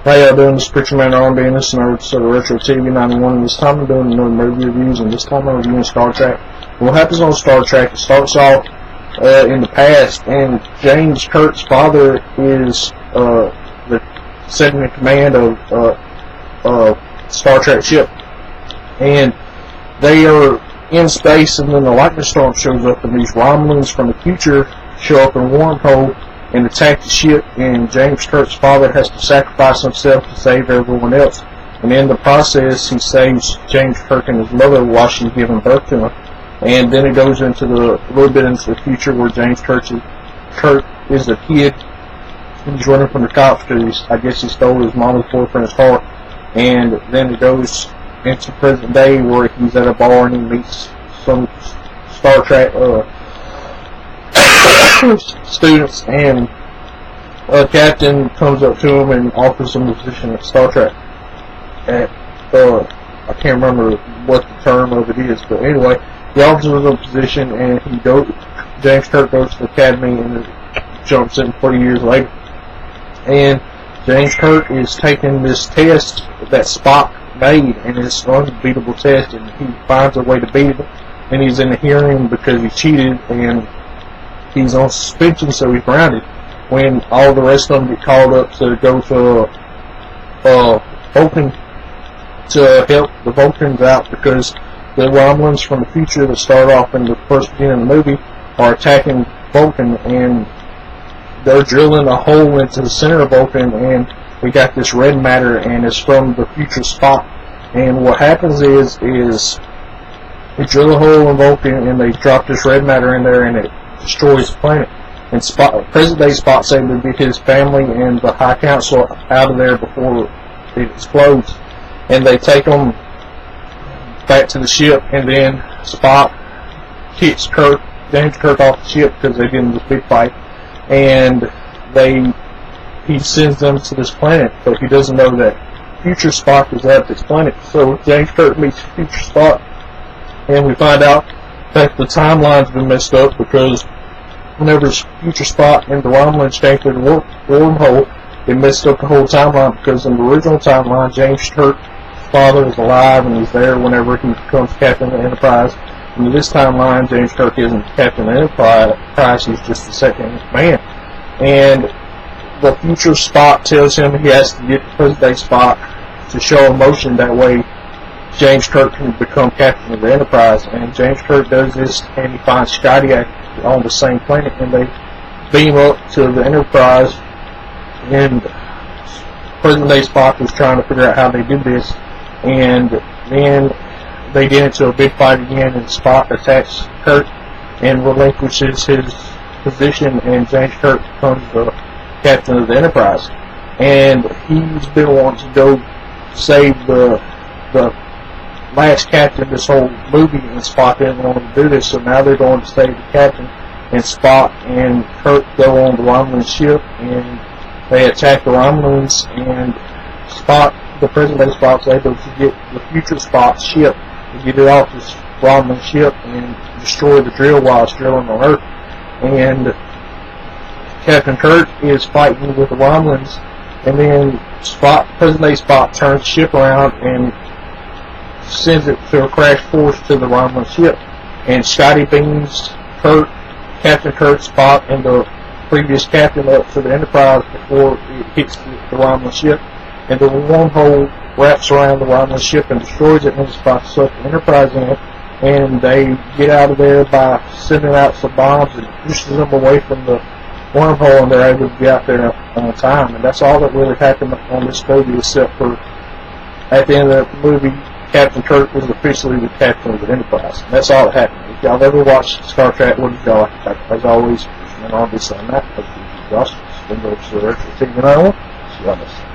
How y'all doing? This is Preacher Man R&B, and this is another episode of Retro TV 91, and this time I'm doing another movie reviews, and this time I'm reviewing Star Trek. And what happens on Star Trek, it starts off in the past, and James Kirk's father is the second in command of Star Trek ship, and they are in space, and then the lightning storm shows up, and these Romulans from the future show up in a wormhole and attack the ship, and James Kirk's father has to sacrifice himself to save everyone else. And in the process, he saves James Kirk and his mother while she's giving birth to him. And then it goes into a little bit into the future where James Kirk is a kid. He's running from the cops because I guess he stole his mama's boyfriend's car. And then it goes into present day where he's at a bar and he meets some Star Trek students, and a captain comes up to him and offers him a position at Star Trek. I can't remember what the term of it is, but anyway, he offers him a position, and James Kirk goes to the academy and jumps in 40 years later. And James Kirk is taking this test that Spock made, and it's an unbeatable test, and he finds a way to beat it, and he's in a hearing because he cheated, and he's on suspension, so he's grounded. When all the rest of them get called up to go to Vulcan to help the Vulcans out, because the Romulans from the future that start off in the first beginning of the movie are attacking Vulcan, and they're drilling a hole into the center of Vulcan, and we got this red matter, and it's from the future Spock. And what happens is they drill a hole in Vulcan, and they drop this red matter in there, and it destroys the planet. And present-day Spock's able to get his family and the High Council out of there before it explodes. And they take them back to the ship, and then Spock kicks James Kirk off the ship because they get into this big fight. And he sends them to this planet, but he doesn't know that future Spock is at this planet. So James Kirk meets future Spock, and we find out that the timeline's been messed up because whenever future Spock and the Romulans came through the wormhole, it messed up the whole timeline, because in the original timeline, James Kirk's father is alive and he's there whenever he becomes captain of the Enterprise. And in this timeline, James Kirk isn't captain of the Enterprise, he's just the second in command. And the future Spock tells him he has to get present-day Spock to show emotion, that way James Kirk can become captain of the Enterprise. And James Kirk does this, and he finds Scotty on the same planet, and they beam up to the Enterprise, and present-day Spock is trying to figure out how they did this, and then they get into a big fight again, and Spock attacks Kirk and relinquishes his position, and James Kirk becomes the captain of the Enterprise. And he's been wanting to go save the last captain this whole movie, and Spock didn't want to do this, so now they're going to save the captain, and Spock and Kirk go on the Romulan ship, and they attack the Romulans, and the present-day Spock's able to get the future Spock's ship and get it off this Romulan ship and destroy the drill while it's drilling on Earth. And Captain Kirk is fighting with the Romulans, and then present-day Spock turns the ship around and sends it to a crash course to the Romulan ship, and Scotty beams Captain Kirk, Spock, and the previous captain up to the Enterprise before it hits the Romulan ship, and the wormhole wraps around the Romulan ship and destroys it, and it's about to suck the Enterprise in, and they get out of there by sending out some bombs and pushes them away from the wormhole, and they're able to get out there on time. And that's all that really happened on this movie, except for at the end of the movie, Captain Kirk was officially the captain of the Enterprise. And that's all that happened. If y'all ever watched Star Trek, what did y'all like? As always, and I'll be saying that. Hope you guys been to the Retro TV 91. See y'all next time.